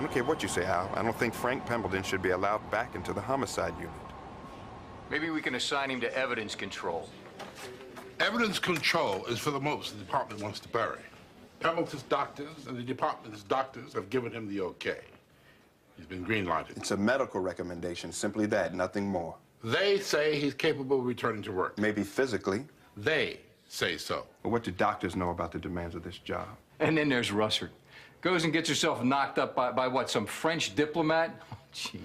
don't care what you say, Al. I don't think Frank Pembleton should be allowed back into the homicide unit. Maybe we can assign him to evidence control. Evidence control is for the most the department wants to bury. Pembleton's doctors and the department's doctors have given him the okay. He's been green-lighted. It's a medical recommendation, simply that, nothing more. They say he's capable of returning to work. Maybe physically. They say so. But what do doctors know about the demands of this job? And then there's Russert. Goes and gets herself knocked up by what, some French diplomat? Oh, jeez.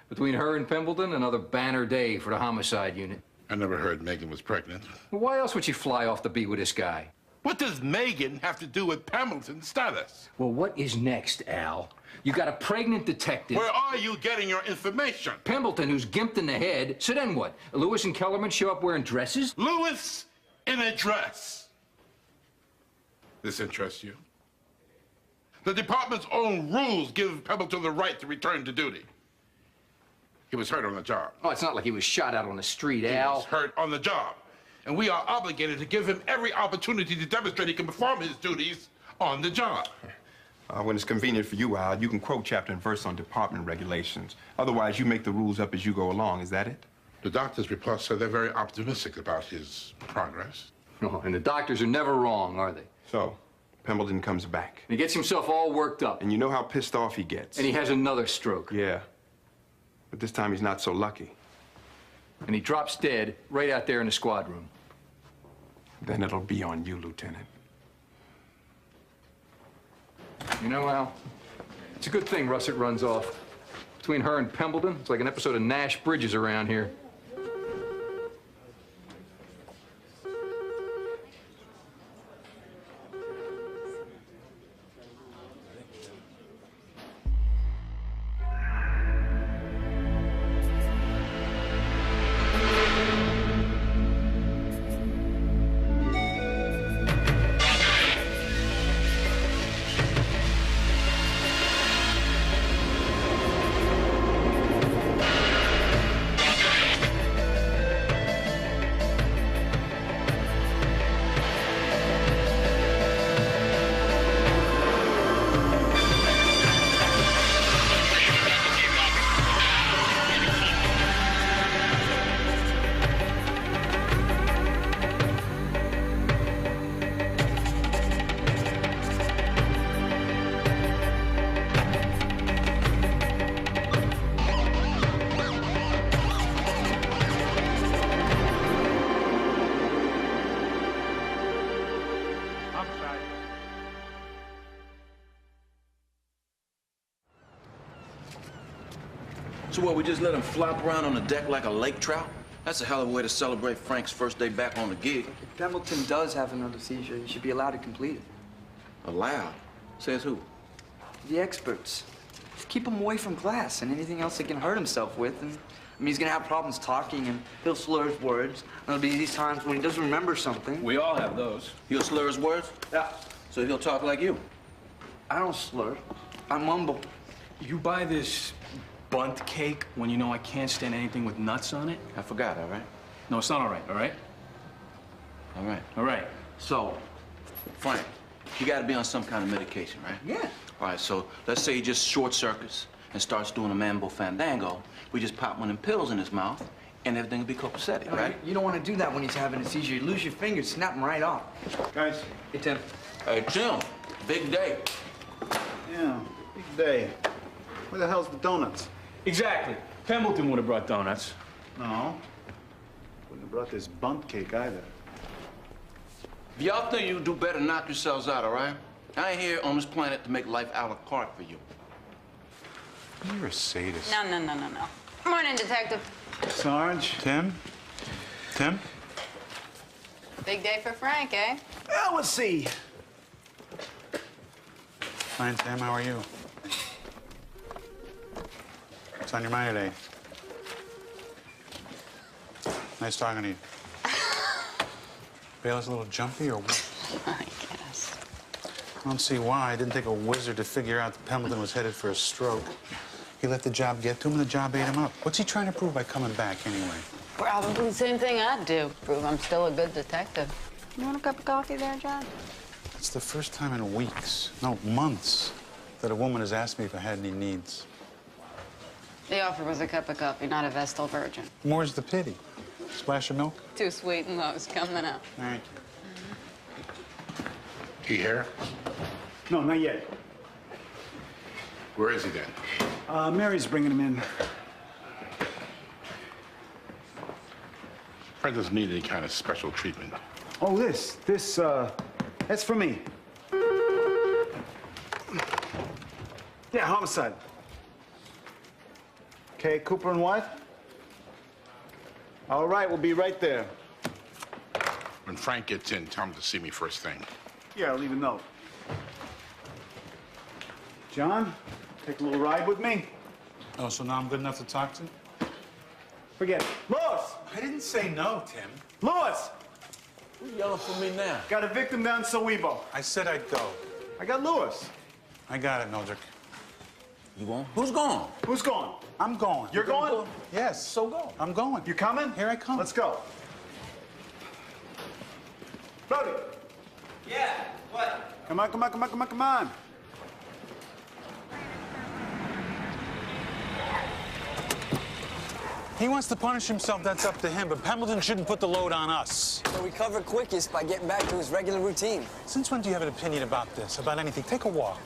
Between her and Pembleton, another banner day for the homicide unit. I never heard Megan was pregnant. Well, why else would she fly off to be with this guy? What does Megan have to do with Pembleton's status? Well, what is next, Al? You got a pregnant detective. Where are you getting your information? Pembleton, who's gimped in the head. So then what? Lewis and Kellerman show up wearing dresses? Lewis in a dress. This interests you? The department's own rules give Pembleton the right to return to duty. He was hurt on the job. Oh, it's not like he was shot out on the street, Al. He was hurt on the job. And we are obligated to give him every opportunity to demonstrate he can perform his duties on the job. When it's convenient for you, Al, you can quote chapter and verse on department regulations. Otherwise, you make the rules up as you go along. Is that it? The doctor's report said they're very optimistic about his progress. Oh, and the doctors are never wrong, are they? So, Pembleton comes back. And he gets himself all worked up. And you know how pissed off he gets. And he has another stroke. Yeah. But this time he's not so lucky. And he drops dead right out there in the squad room. Then it'll be on you, Lieutenant. You know, Al, it's a good thing Russert runs off. Between her and Pembleton, it's like an episode of Nash Bridges around here. So what, we just let him flop around on the deck like a lake trout? That's a hell of a way to celebrate Frank's first day back on the gig. If Pembleton does have another seizure, he should be allowed to complete it. Allowed? Says who? The experts. Just keep him away from glass and anything else he can hurt himself with. And, I mean, he's gonna have problems talking and he'll slur his words. And there'll be these times when he doesn't remember something. We all have those. He'll slur his words? Yeah. So he'll talk like you? I don't slur. I mumble. You buy this bunt cake when you know I can't stand anything with nuts on it? I forgot, all right? No, it's not all right, all right? All right. All right. So, Frank, you gotta be on some kind of medication, right? Yeah. All right, so let's say he just short circuits and starts doing a mambo fandango. We just pop one of them pills in his mouth and everything will be copacetic, right? You don't want to do that when he's having a seizure. You lose your fingers, snap them right off. Guys. Hey, Tim. Hey, Jim, big day. Yeah, big day. Where the hell's the donuts? Exactly. Pembleton would have brought donuts. No. Wouldn't have brought this bunt cake either. If y'all think you do better, knock yourselves out, all right? I ain't here on this planet to make life a la carte for you. You're a sadist. No. Morning, Detective. Sarge. Tim? Tim? Big day for Frank, eh? Well, let's see. Fine, Tim. How are you? What's on your mind today? Nice talking to you. Bailey's a little jumpy or what? I guess. I don't see why. It didn't take a wizard to figure out that Pembleton was headed for a stroke. He let the job get to him, and the job ate him up. What's he trying to prove by coming back, anyway? Probably the same thing I'd do. Prove I'm still a good detective. You want a cup of coffee there, John? It's the first time in weeks, no, months, that a woman has asked me if I had any needs. The offer was a cup of coffee, not a Vestal Virgin. More's the pity. Splash of milk? Too sweet and low is coming out. Thank He here? No, not yet. Where is he then? Mary's bringing him in. Frank doesn't need any kind of special treatment. Oh, that's for me. Yeah, homicide. Okay, Cooper and what? All right, we'll be right there. When Frank gets in, tell him to see me first thing. Yeah, I'll leave a note. John, take a little ride with me? you. Oh, so now I'm good enough to talk to? Forget it. Louis! I didn't say no, Tim. Louis! Who's yelling for me now? Got a victim down in Sowebo. I said I'd go. I got Louis. I got it, Mildred. You going? Who's gone? Who's going? I'm going. You're going? Yes. So go. I'm going. You coming? Here I come. Let's go. Brody. Yeah, what? Come on, come on, come on, come on, come on. He wants to punish himself, that's up to him, but Pendleton shouldn't put the load on us. He'll recover quickest by getting back to his regular routine. Since when do you have an opinion about this, about anything? Take a walk.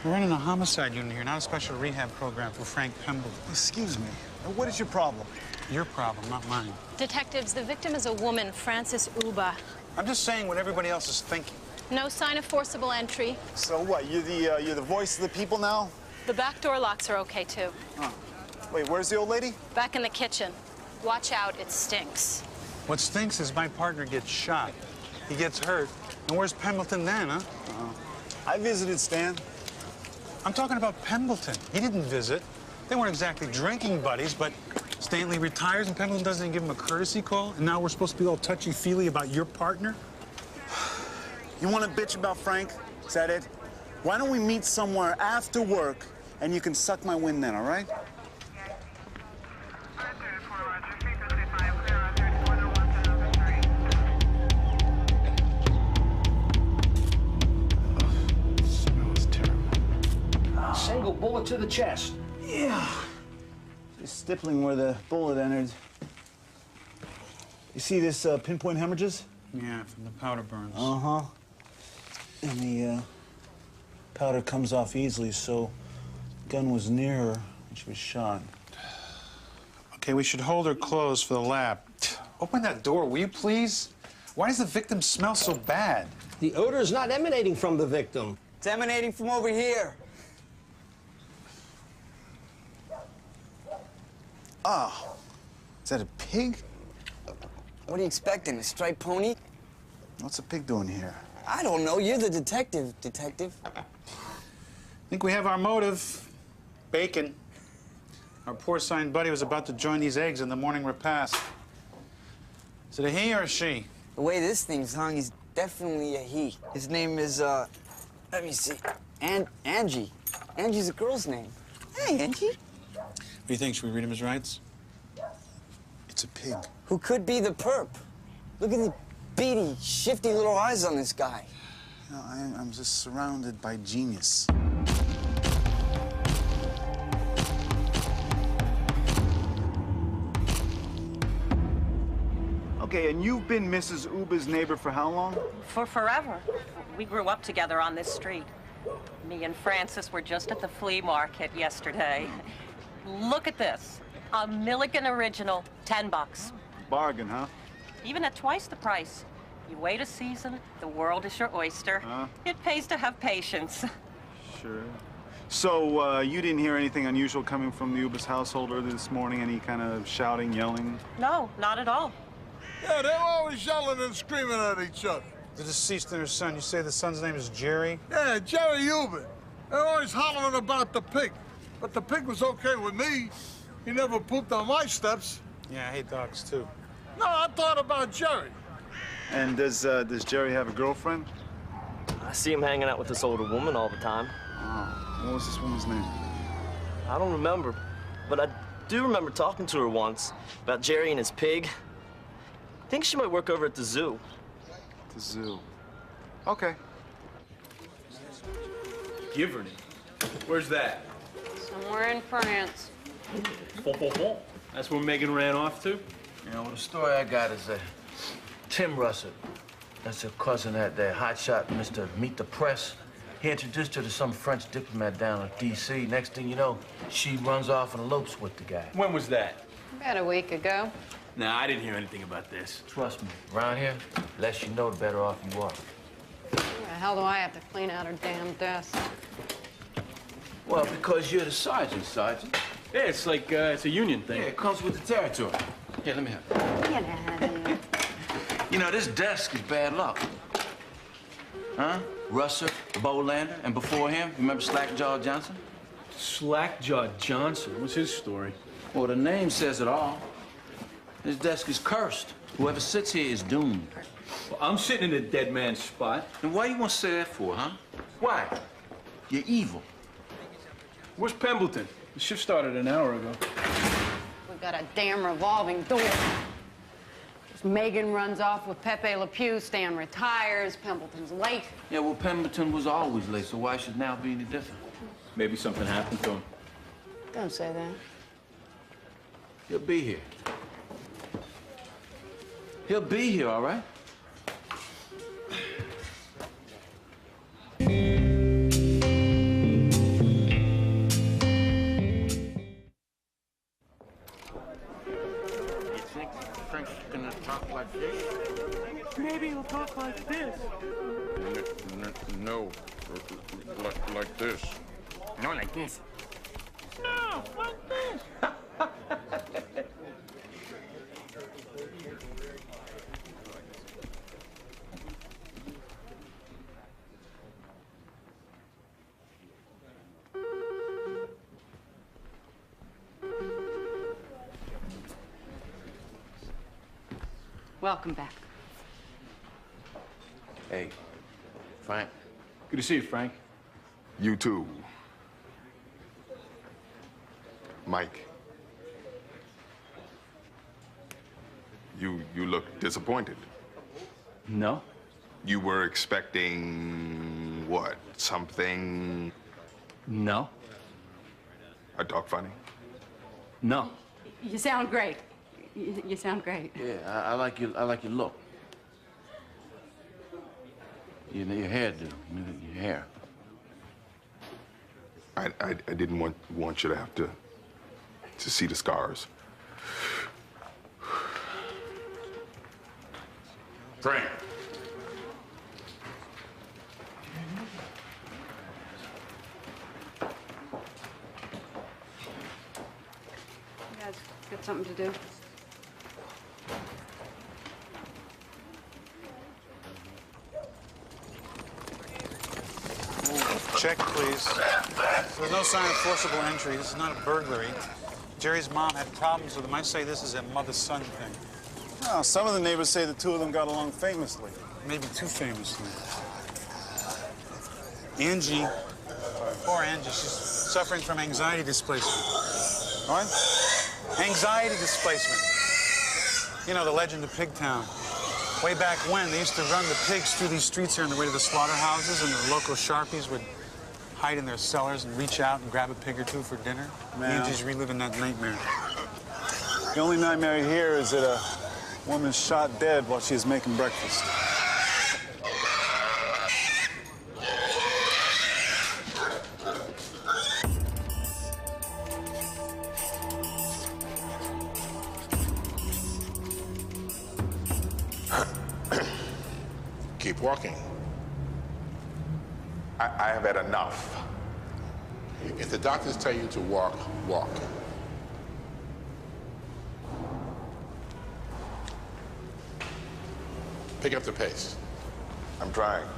We're running a homicide unit here, not a special rehab program for Frank Pendleton. Excuse me. What is your problem? Your problem, not mine. Detectives, the victim is a woman, Frances Uba. I'm just saying what everybody else is thinking. No sign of forcible entry. So what? You're the voice of the people now? The back door locks are okay, too. Huh. Wait, where's the old lady? Back in the kitchen. Watch out, it stinks. What stinks is my partner gets shot. He gets hurt. And where's Pendleton then, huh? I visited Stan. I'm talking about Pendleton. He didn't visit. They weren't exactly drinking buddies, but Stanley retires and Pendleton doesn't even give him a courtesy call, and now we're supposed to be all touchy-feely about your partner? You want to bitch about Frank? Is that it? Why don't we meet somewhere after work and you can suck my wind then, all right? Single bullet to the chest. Yeah. Just stippling where the bullet entered. You see this pinpoint hemorrhages? Yeah, from the powder burns. Uh-huh. And the powder comes off easily, so gun was near her when she was shot. Okay, we should hold her closed for the lab. Open that door, will you please? Why does the victim smell so bad? The odor is not emanating from the victim. It's emanating from over here. Oh, is that a pig? What are you expecting, a striped pony? What's a pig doing here? I don't know. You're the detective, I think we have our motive. Bacon. Our porcine buddy was about to join these eggs in the morning repast. Is it a he or a she? The way this thing's hung, he's definitely a he. His name is, let me see, Angie. Angie's a girl's name. Hey, Angie. What do you think? Should we read him his rights? It's a pig. Who could be the perp? Look at the beady, shifty little eyes on this guy. No, I'm just surrounded by genius. Okay, and you've been Mrs. Uba's neighbor for how long? For forever. We grew up together on this street. Me and Francis were just at the flea market yesterday. Look at this. A Milligan original, $10. Bargain, huh? Even at twice the price. You wait a season, the world is your oyster. It pays to have patience. Sure. So, you didn't hear anything unusual coming from the Uba's household early this morning? Any kind of shouting, yelling? No, not at all. Yeah, they're always yelling and screaming at each other. The deceased and her son, you say the son's name is Jerry? Yeah, Jerry Uben. They're always hollering about the pig. But the pig was okay with me. He never pooped on my steps. Yeah, I hate dogs, too. No, I thought about Jerry. And does Jerry have a girlfriend? I see him hanging out with this older woman all the time. Oh, what was this woman's name? I don't remember, but I do remember talking to her once about Jerry and his pig. I think she might work over at the zoo. The zoo. Okay. Giverny? Where's that? Somewhere in France. That's where Megan ran off to? You know, well, the story I got is that Tim Russell, that's her cousin, that hotshot Mr. Meet the Press. He introduced her to some French diplomat down in D.C. Next thing you know, she runs off and elopes with the guy. When was that? About a week ago. Nah, I didn't hear anything about this. Trust me, around here, the less you know, the better off you are. Why the hell do I have to clean out her damn desk? Well, because you're the sergeant, Sergeant. Yeah, it's like, it's a union thing. Yeah, it comes with the territory. Here, let me have it. Get out of here. You know, this desk is bad luck. Huh? Russer, Bolander, and before him, remember Slackjaw Johnson? Slackjaw Johnson? What's his story? Well, the name says it all. This desk is cursed. Whoever sits here is doomed. Well, I'm sitting in a dead man's spot. And why you want to say that for, huh? Why? You're evil. Where's Pembleton? The shift started an hour ago. We've got a damn revolving door. Megan runs off with Pepe Le Pew, Stan retires, Pembleton's late. Yeah, well, Pemberton was always late, so why should now be any different? Maybe something happened to him. Don't say that. He'll be here. He'll be here, all right? Maybe he'll talk like this. No, like this. No, like this. No, like this. Welcome back. Hey, Frank. Good to see you, Frank. You too. Mike. You look disappointed. No. You were expecting what? Something? No. I talk funny? No. You sound great. You sound great. Yeah, I like your look. Your hairdo, your hair. I didn't want you to have to see the scars. Frank. You guys got something to do? Check, please. There's no sign of forcible entry. This is not a burglary. Jerry's mom had problems with him. I say this is a mother-son thing. Well, some of the neighbors say the two of them got along famously. Maybe too famously. Angie, poor Angie, she's suffering from anxiety displacement. What? Anxiety displacement. You know, the legend of Pigtown. Way back when, they used to run the pigs through these streets here on the way to the slaughterhouses, and the local Sharpies would hide in their cellars and reach out and grab a pig or two for dinner. Man. Angie's reliving that nightmare. The only nightmare here is that a woman shot dead while she was making breakfast. Keep walking. I have had enough. If the doctors tell you to walk, walk. Pick up the pace. I'm trying.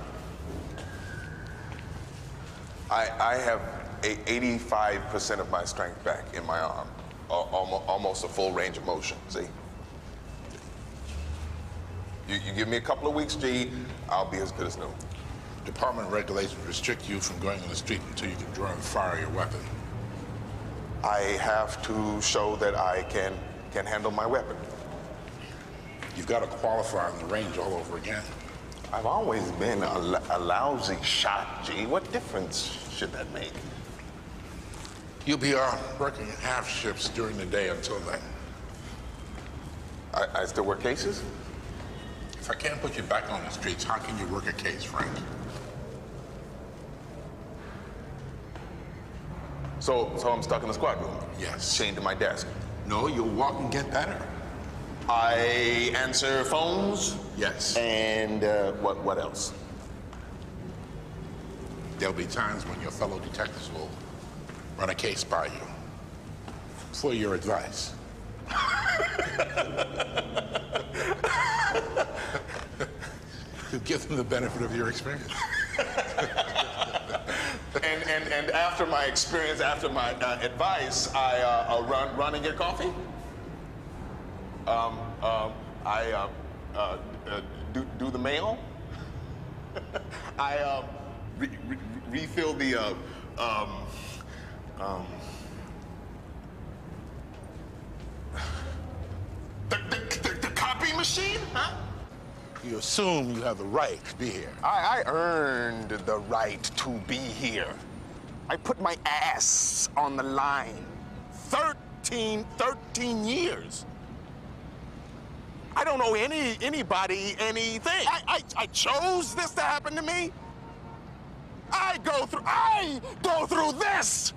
I have 85% of my strength back in my arm. Almost a full range of motion, see? You give me a couple of weeks, G, I'll be as good as new. Department regulations restrict you from going on the street until you can draw and fire your weapon. I have to show that I can handle my weapon. You've got to qualify on the range all over again. I've always been a lousy shot, G. What difference should that make? You'll be working half shifts during the day until then. I still work cases? If I can't put you back on the streets, how can you work a case, Frank? So I'm stuck in the squad room? Yes. Chained to my desk? No, you'll walk and get better. I answer phones? Yes. And what else? There'll be times when your fellow detectives will run a case by you for your advice. To give them the benefit of your experience. And after my experience, after my advice, I'll run and get coffee? Do the mail? I refill the copy machine, huh? You assume you have the right to be here. I earned the right to be here. I put my ass on the line. 13 years. I don't owe anybody anything. I chose this to happen to me. I go through this.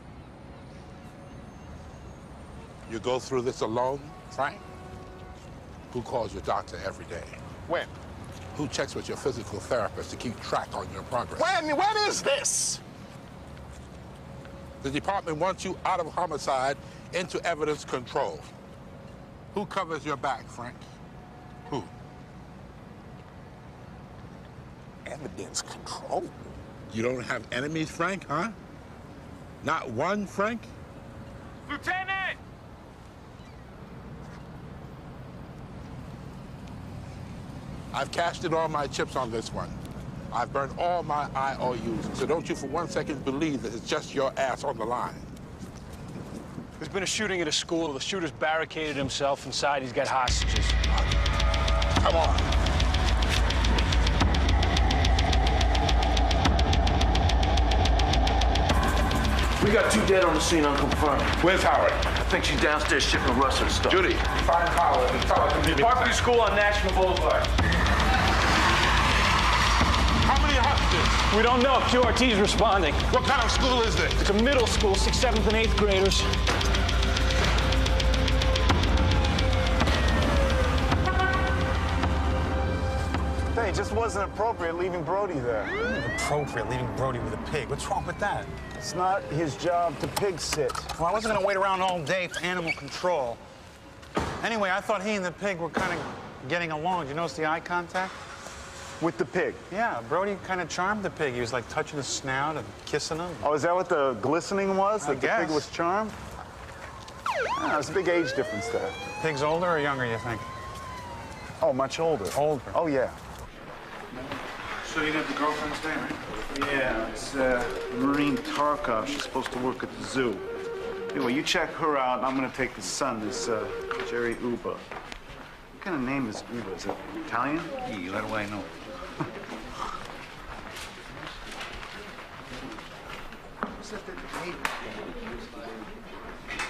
You go through this alone, Frank? Who calls your doctor every day? When? Who checks with your physical therapist to keep track on your progress? When is this? The department wants you out of homicide into evidence control. Who covers your back, Frank? Who? Evidence control? You don't have enemies, Frank, huh? Not one, Frank? Lieutenant! I've cashed in all my chips on this one. I've burned all my IOUs, so don't you for 1 second believe that it's just your ass on the line. There's been a shooting at a school. The shooter's barricaded himself inside. He's got hostages. Come on. We got 2 dead on the scene unconfirmed. Where's Howard? I think she's downstairs shipping Russell stuff. Judy, find Howard and tell her to meet me. Parkview School on National Boulevard. How many hostages? We don't know. QRT's responding. What kind of school is this? It's a middle school, 6th, 7th, and 8th graders. Hey, it just wasn't appropriate leaving Brody there. Appropriate leaving Brody with a pig. What's wrong with that? It's not his job to pig sit. Well, I wasn't gonna wait around all day for animal control. Anyway, I thought he and the pig were kind of getting along. Did you notice the eye contact? With the pig? Yeah, Brody kind of charmed the pig. He was like touching his snout and kissing him. Oh, is that what the glistening was? I That the pig guess. was charmed? Oh, there's a big age difference there. Pig's older or younger, you think? Oh, much older. Older. Oh, yeah. So you got the girlfriend's name, right? Yeah, it's Marine Tarkov. She's supposed to work at the zoo. Anyway, you check her out, and I'm gonna take the son, this Jerry Uba. What kind of name is Uba? Is it Italian? Yeah, that way I know.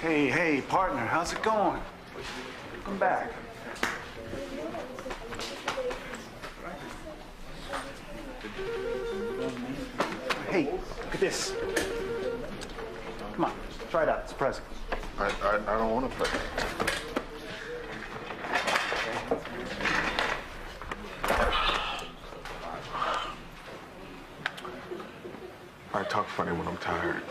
Hey, partner, how's it going? Come back. Hey, look at this. Come on, try it out. It's a present. I don't want to play. I talk funny when I'm tired.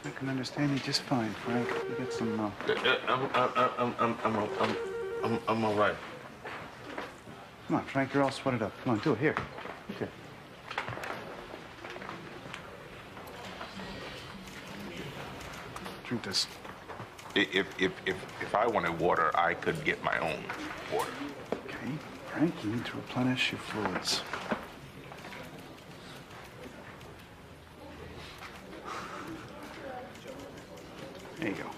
I can understand you just fine, Frank. You got some. I'm all right. Come on, Frank. You're all sweated up. Come on, do it here. Okay. Drink this. If I wanted water, I could get my own water. Okay, Frank. You need to replenish your fluids. There you go.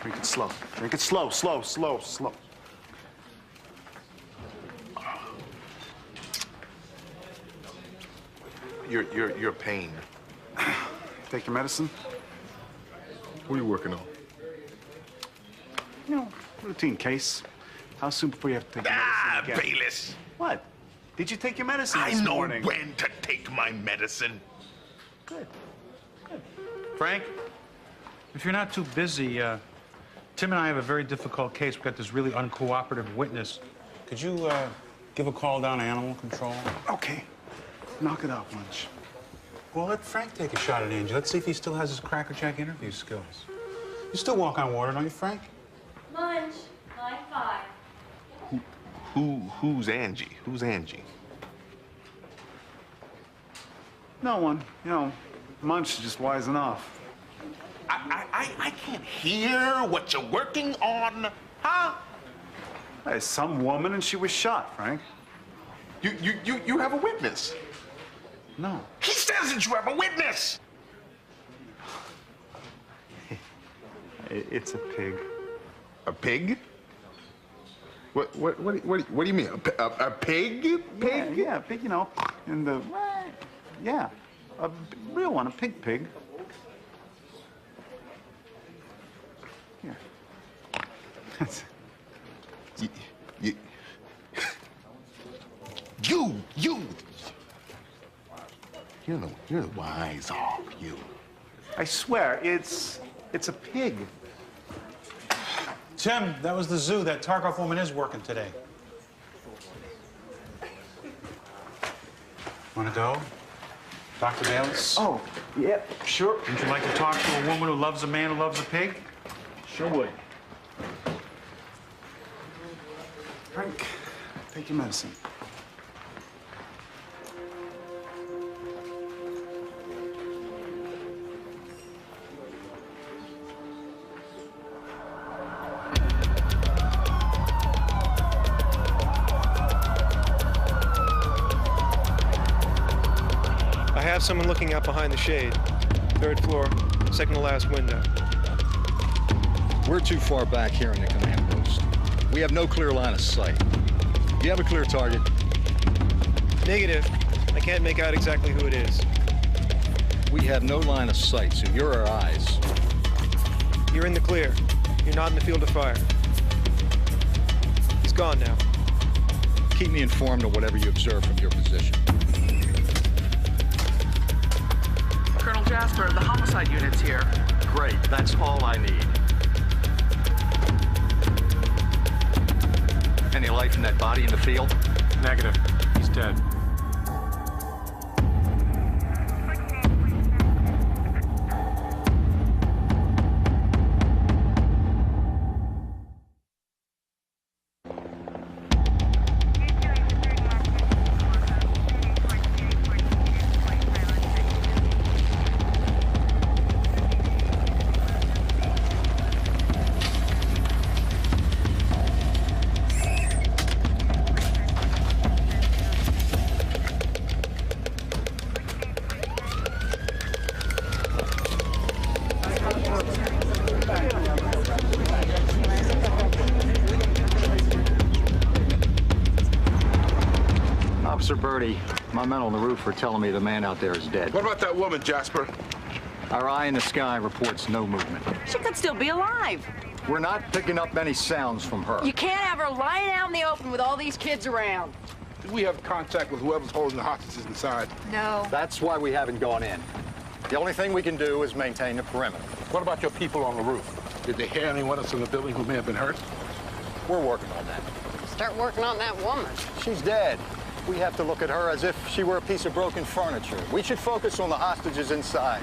Drink it slow. Drink it slow, slow, slow, slow. Your pain. Take your medicine? What are you working on? You know, routine case. How soon before you have to take your medicine again? Bayless. What? Did you take your medicine I this know morning? when to take my medicine. Good. Frank, if you're not too busy, Tim and I have a very difficult case. We've got this really uncooperative witness. Could you give a call down to animal control? Okay. Knock it out, Lunch. Well, let Frank take a shot at Angie. Let's see if he still has his crackerjack interview skills. You still walk on water, don't you, Frank? Lunch, line 5. Who's Angie? Who's Angie? No one. You know, Munch is just wise enough. I can't hear what you're working on, huh? Hey, some woman and she was shot, Frank. You have a witness? No. He says that you have a witness! It's a pig. A pig? What do you mean? A pig? Pig? Yeah, a pig, you know, in the, yeah, a real one, a pig. Here. You're the wise off, you. I swear, it's a pig. Tim, that was the zoo. That Tarkov woman is working today. Want to go? Dr. Bayless? Oh, yeah, sure. Would you like to talk to a woman who loves a man who loves a pig? Sure would. Frank, take your medicine. I have someone looking out behind the shade. 3rd floor, second to last window. We're too far back here in the command post. We have no clear line of sight. Do you have a clear target? Negative. I can't make out exactly who it is. We have no line of sight, so you're our eyes. You're in the clear. You're not in the field of fire. He's gone now. Keep me informed of whatever you observe from your position. Colonel Jasper, the homicide unit's here. Great, that's all I need. Any life in that body in the field? Negative. He's dead. Officer Birdie, my men on the roof are telling me the man out there is dead. What about that woman, Jasper? Our eye in the sky reports no movement. She could still be alive. We're not picking up any sounds from her. You can't have her lying out in the open with all these kids around. Do we have contact with whoever's holding the hostages inside? No. That's why we haven't gone in. The only thing we can do is maintain the perimeter. What about your people on the roof? Did they hear anyone else in the building who may have been hurt? We're working on that. Start working on that woman. She's dead. We have to look at her as if she were a piece of broken furniture. We should focus on the hostages inside.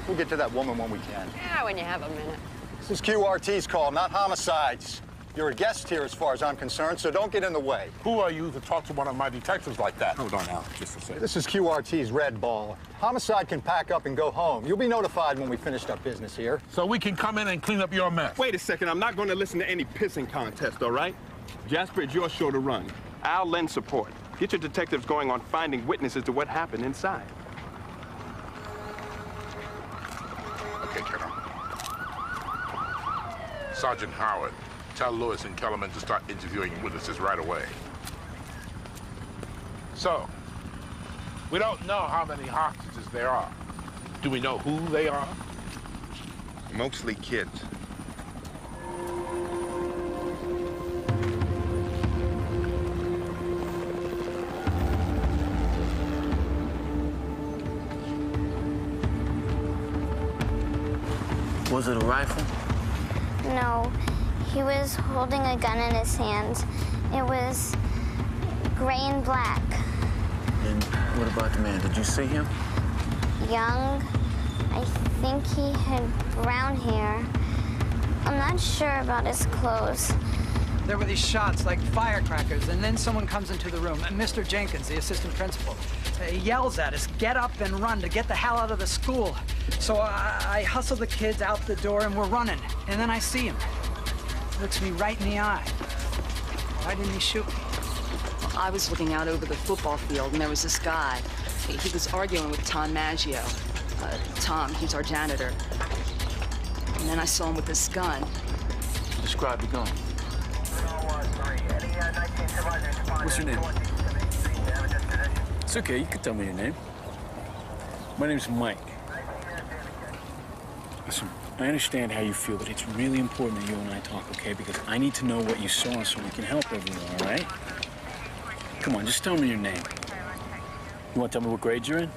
We'll get to that woman when we can. Yeah, when you have a minute. This is QRT's call, not Homicide's. You're a guest here as far as I'm concerned, so don't get in the way. Who are you to talk to one of my detectives like that? Hold on now, just a second. This is QRT's red ball. Homicide can pack up and go home. You'll be notified when we finished our business here. So we can come in and clean up your mess. Wait a second, I'm not going to listen to any pissing contest, all right? Jasper, it's your show to run. I'll lend support. Get your detectives going on finding witnesses to what happened inside. Okay, Colonel. Sergeant Howard, tell Lewis and Kellerman to start interviewing witnesses right away. So, we don't know how many hostages there are. Do we know who they are? Mostly kids. Was it a rifle? No, he was holding a gun in his hand. It was gray and black. And what about the man? Did you see him? Young. I think he had brown hair. I'm not sure about his clothes. There were these shots like firecrackers, and then someone comes into the room. Mr. Jenkins, the assistant principal, he yells at us, "Get up and run to get the hell out of the school." So I hustle the kids out the door, and we're running. And then I see him. He looks me right in the eye. Why didn't he shoot me? I was looking out over the football field, and there was this guy. He was arguing with Tom Maggio. Tom, he's our janitor. And then I saw him with this gun. Describe the gun. What's your name? It's okay, you can tell me your name. My name's Mike. Listen, I understand how you feel, but it's really important that you and I talk, okay? Because I need to know what you saw so we can help everyone, all right? Come on, just tell me your name. You want to tell me what grade you're in?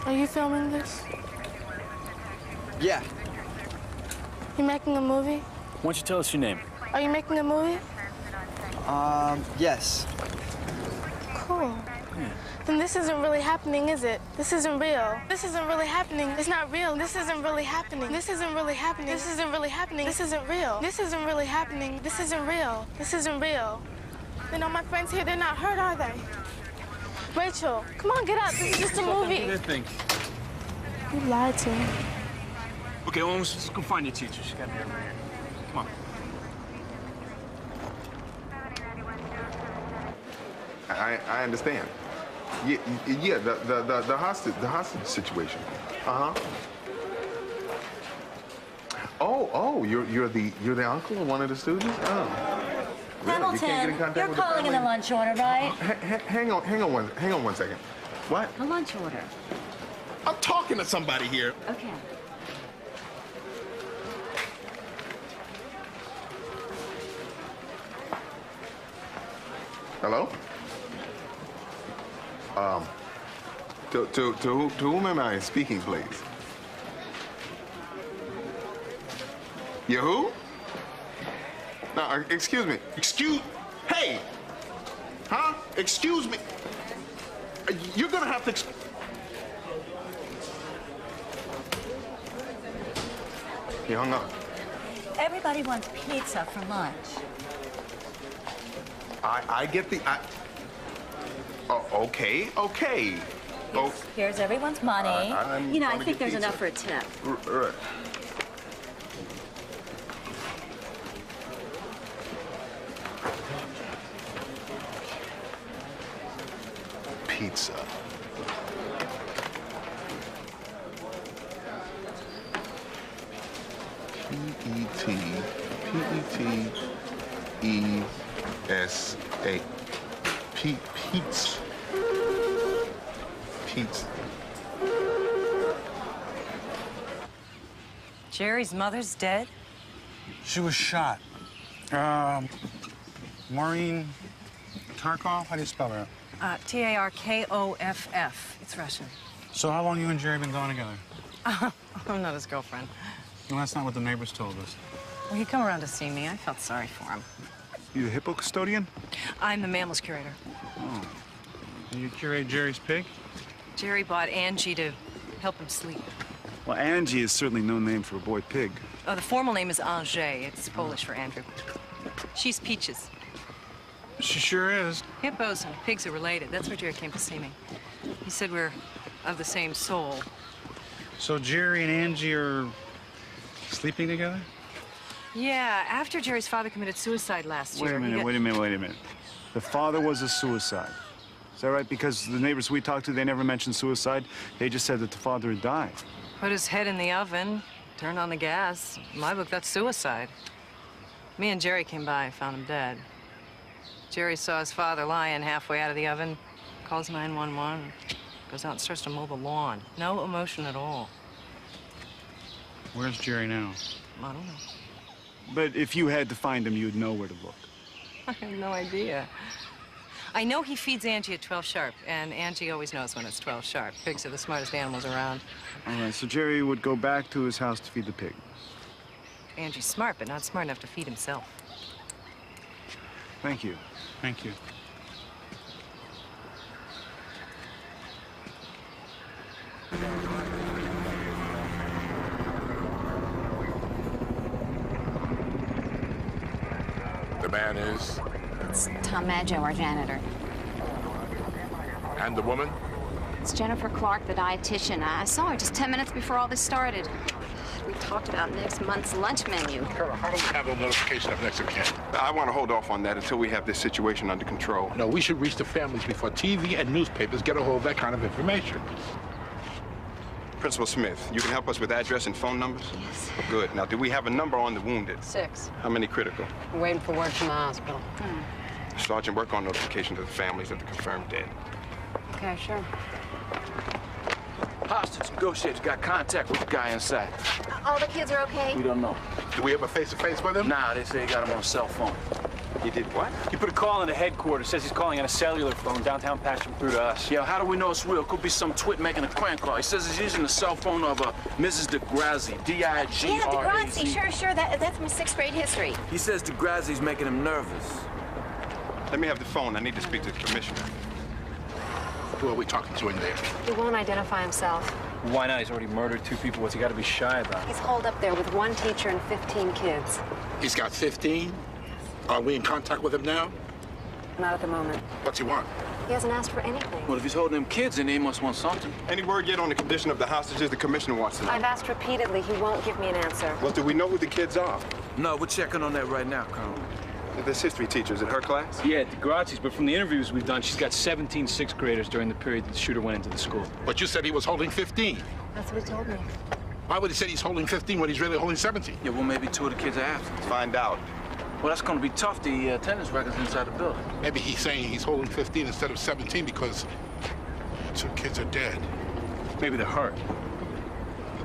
Are you filming this? Yeah. You making a movie? Why don't you tell us your name? Are you making a movie? Yes. Cool. Then this isn't really happening, is it? This isn't real. This isn't really happening. It's not real. This isn't really happening. This isn't really happening. This isn't really happening. This isn't real. This isn't really happening. This isn't real. This isn't real. Then all my friends here, they're not hurt, are they? Rachel, come on, get up. This is just a movie. You lied to me. Okay, well, let's go find your teacher. She's got to be over here. Come on. I understand. Yeah, the hostage situation. Oh, you're the uncle of one of the students? Oh. Really? Hamilton, You can't get in contact you're with the calling in a family? lunch order, right? Hang on one second. What? A lunch order. I'm talking to somebody here. Okay. Hello? To whom am I speaking, please? You who? No, excuse me. Hey! Huh? Excuse me. You're gonna have to... He hung up. Everybody wants pizza for lunch. I get the... Oh, okay. Oh. Here's everyone's money. I'm You know, I gonna think get there's pizza. enough for a tip. Right. Pizza. P-E-T-E-S-A. Pizza. Pizza. Jerry's mother's dead? She was shot. Maureen Tarkov? How do you spell her? Tarkoff. It's Russian. So how long you and Jerry been going together? I'm not his girlfriend. Well, that's not what the neighbors told us. Well, he come around to see me. I felt sorry for him. You the hippo custodian? I'm the mammals curator. Oh. And you curate Jerry's pig? Jerry bought Angie to help him sleep. Well, Angie is certainly no name for a boy pig. Oh, the formal name is Ange. It's Polish for Andrew. She's Peaches. She sure is. Hippos and pigs are related. That's why Jerry came to see me. He said we're of the same soul. So Jerry and Angie are sleeping together? Yeah, after Jerry's father committed suicide last year. Wait a minute. The father was a suicide. Is that right? Because the neighbors we talked to, they never mentioned suicide. They just said that the father had died. Put his head in the oven, turned on the gas. In my book, that's suicide. Me and Jerry came by, found him dead. Jerry saw his father lying halfway out of the oven, calls 911. Goes out and starts to mow the lawn. No emotion at all. Where's Jerry now? I don't know. But if you had to find him, you'd know where to look. I have no idea. I know he feeds Angie at 12 sharp, and Angie always knows when it's 12 sharp. Pigs are the smartest animals around. All right, so Jerry would go back to his house to feed the pig. Angie's smart, but not smart enough to feed himself. Thank you. Thank you. The man is? It's Tom Maggio, our janitor. And the woman? It's Jennifer Clark, the dietitian. I saw her just 10 minutes before all this started. We talked about next month's lunch menu. Colonel, how do we handle notification of next of kin? I want to hold off on that until we have this situation under control. No, we should reach the families before TV and newspapers get a hold of that kind of information. Principal Smith, you can help us with address and phone numbers? Yes. Good. Now, do we have a number on the wounded? 6. How many critical? I'm waiting for word from the hospital. Sergeant, work on notification to the families of the confirmed dead. Okay, sure. Hostage negotiators got contact with the guy inside. All the kids are okay? We don't know. Do we have a face-to-face with him? Nah, they say he got him on a cell phone. He did what? He put a call into headquarters. Says he's calling on a cellular phone. Downtown passed him through to us. Yeah, how do we know it's real? Could be some twit making a crank call. He says he's using the cell phone of Mrs. DeGrazzi, D-I-G-R-A-Z. Yeah, DeGrazzi, sure. That's my 6th grade history. He says DeGrazzi's making him nervous. Let me have the phone. I need to speak to the commissioner. Who are we talking to in there? He won't identify himself. Why not? He's already murdered 2 people. What's he got to be shy about? He's holed up there with 1 teacher and 15 kids. He's got 15? Are we in contact with him now? Not at the moment. What's he want? He hasn't asked for anything. Well, if he's holding them kids, then he must want something. Any word yet on the condition of the hostages the commissioner wants to know? I've asked repeatedly. He won't give me an answer. Well, do we know who the kids are? No, we're checking on that right now, Colonel. This history teacher, is it her class? Yeah, DeGrazzi's, but from the interviews we've done, she's got 17 6th graders during the period that the shooter went into the school. But you said he was holding 15. That's what he told me. Why would he say he's holding 15 when he's really holding 17? Yeah, well, maybe 2 of the kids are absent. Find out. Well, that's going to be tough. The attendance record's inside the building. Maybe he's saying he's holding 15 instead of 17 because 2 kids are dead. Maybe they're hurt.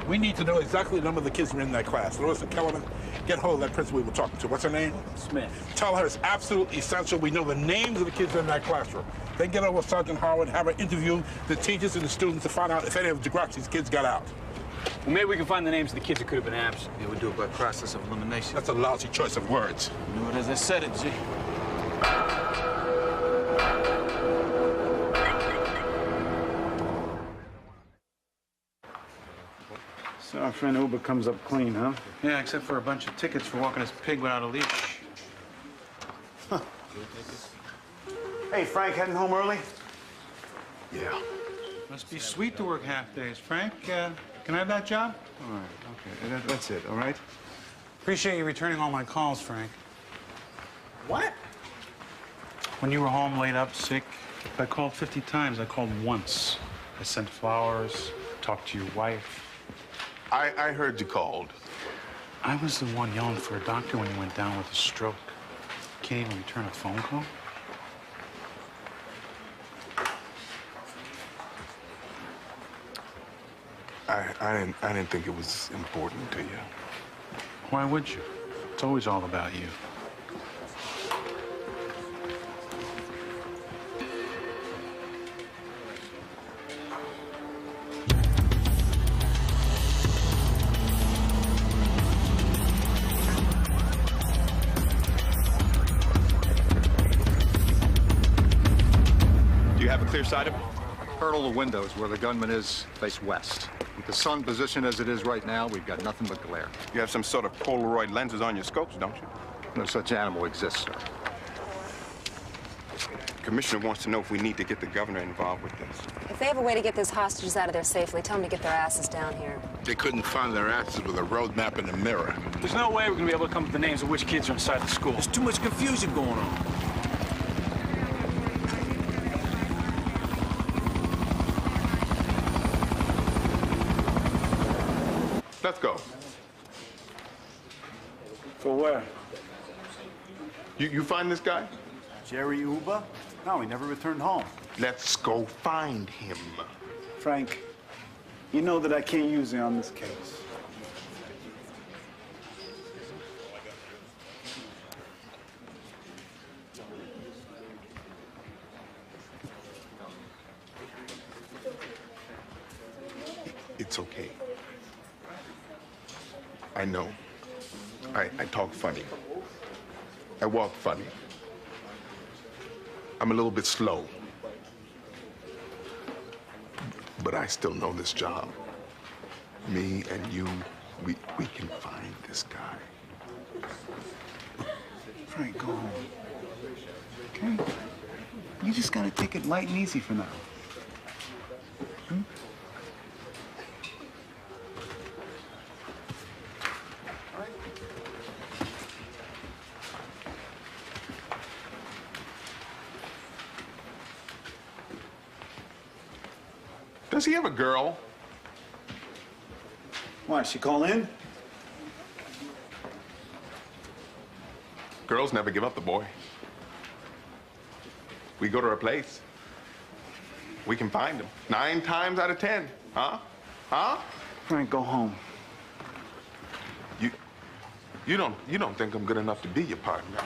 We need to know exactly the number of the kids who are in that class. Larissa Kellerman, get hold of that principal we were talking to. What's her name? Smith. Tell her it's absolutely essential we know the names of the kids in that classroom. Then get over with Sergeant Howard, have her interview the teachers and the students to find out if any of DeGrazzi's kids got out. Well, maybe we can find the names of the kids that could have been absent. Yeah, we do it by process of elimination. That's a lousy choice of words. You know what, as I said it, G. So our friend Uber comes up clean, huh? Yeah, except for a bunch of tickets for walking his pig without a leash. Huh. Hey, Frank, heading home early? Yeah. Must be sweet to work half days. Frank, can I have that job? All right, okay. That's it, all right? Appreciate you returning all my calls, Frank. What? When you were home laid up sick, if I called 50 times, I called once. I sent flowers, talked to your wife. I heard you called. I was the one yelling for a doctor when you went down with a stroke. Can't even return a phone call? I didn't think it was important to you. Why would you? It's always all about you. Do you have a clear sight of it? Hurdle the windows where the gunman is, face west. With the sun positioned as it is right now, we've got nothing but glare. You have some sort of Polaroid lenses on your scopes, don't you? No such animal exists, sir. The commissioner wants to know if we need to get the governor involved with this. If they have a way to get those hostages out of there safely, tell them to get their asses down here. They couldn't find their asses with a road map and a mirror. There's no way we're going to be able to come up with the names of which kids are inside the school. There's too much confusion going on. Let's go. For where? You find this guy? Jerry Uber? No, he never returned home. Let's go find him. Frank, you know that I can't use you on this case. It's okay. I know. I talk funny. I walk funny. I'm a little bit slow. But I still know this job. Me and you, we can find this guy. Frank, go home. Okay? You just gotta take it light and easy for now. Hmm? Does he have a girl? Why, she call in? Girls never give up the boy. We go to her place. We can find him. 9 times out of 10. Huh? Huh? Frank, go home. You don't think I'm good enough to be your partner,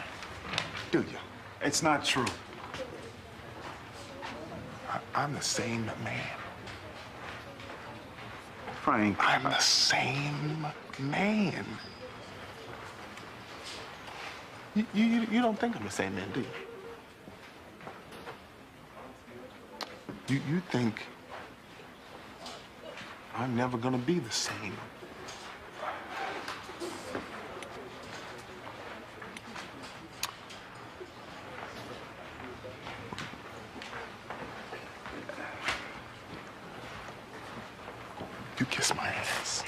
do you? It's not true. I'm the same man. Frank. I'm the same man. You don't think I'm the same man, do you? You think I'm never gonna be the same. You kiss my ass.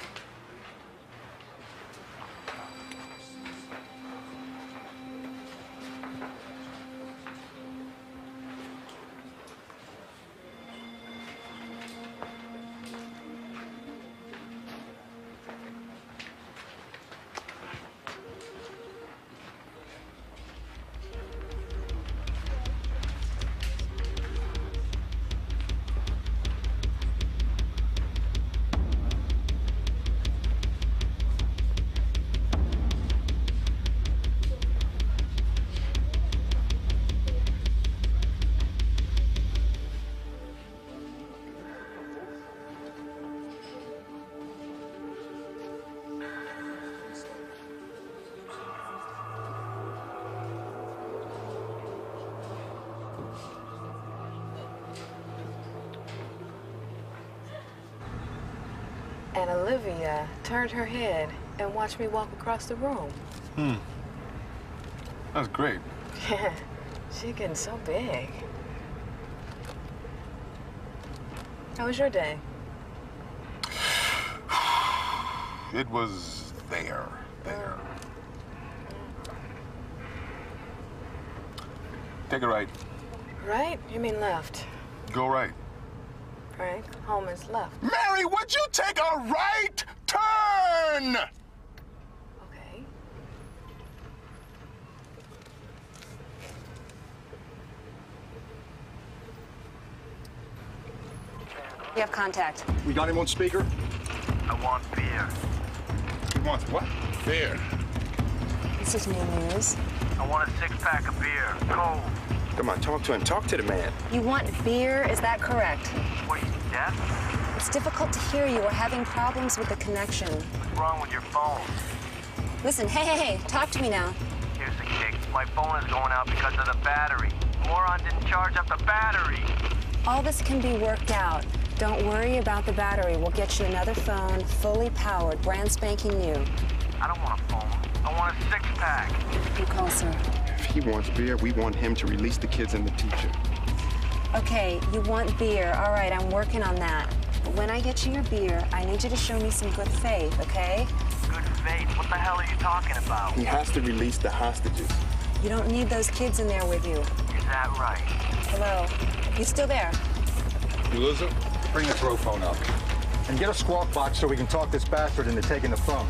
And Olivia turned her head and watched me walk across the room. That's great. Yeah, she's getting so big. How was your day? It was there. Take a right. Right? You mean left? Go right. Frank, home is left. Mary, would you take a right turn? Okay. We have contact. We got him on speaker? I want beer. He wants what? Beer. This is new news. I want a 6-pack of beer, cold. Come on, talk to him. Talk to the man. You want beer, is that correct? What, are you deaf? It's difficult to hear you. We're having problems with the connection. What's wrong with your phone? Listen, hey, talk to me now. Here's the kick. My phone is going out because of the battery. Moron didn't charge up the battery. All this can be worked out. Don't worry about the battery. We'll get you another phone, fully powered, brand spanking new. I don't want a phone. I want a 6-pack. You call, sir. If he wants beer, we want him to release the kids and the teacher. Okay, you want beer. All right, I'm working on that. But when I get you your beer, I need you to show me some good faith, okay? Good faith? What the hell are you talking about? He has to release the hostages. You don't need those kids in there with you. Is that right? Hello? You still there? You lose it? Bring the throw phone up. And get a squawk box so we can talk this bastard into taking the phone.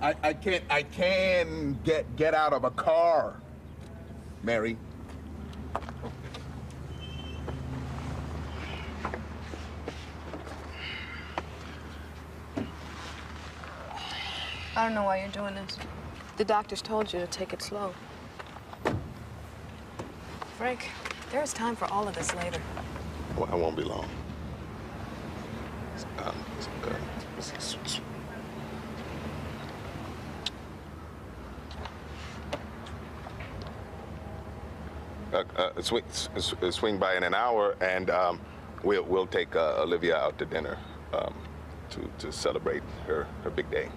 I can't get out of a car, Mary. I don't know why you're doing this. The doctors told you to take it slow. Frank, there is time for all of this later. Well, I won't be long. Swing by in an hour, and we'll take Olivia out to dinner to celebrate her big day.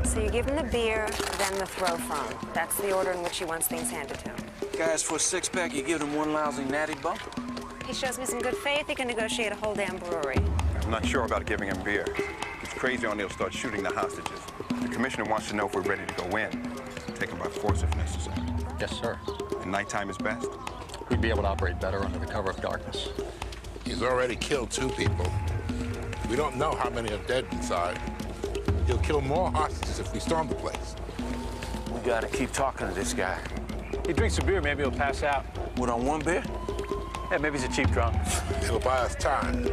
So you give him the beer, then the throw phone. That's the order in which he wants things handed to him. Guys, for a six-pack, you give him one lousy natty bumper. He shows me some good faith, he can negotiate a whole damn brewery. I'm not sure about giving him beer. If it's crazy on, he'll start shooting the hostages. The commissioner wants to know if we're ready to go in. Take him by force if necessary. Yes, sir. And nighttime is best? We'd be able to operate better under the cover of darkness. He's already killed 2 people. We don't know how many are dead inside. He'll kill more hostages if we storm the place. We gotta keep talking to this guy. He drinks a beer, maybe he'll pass out. What, on one beer? Yeah, maybe he's a cheap drunk. It'll buy us time.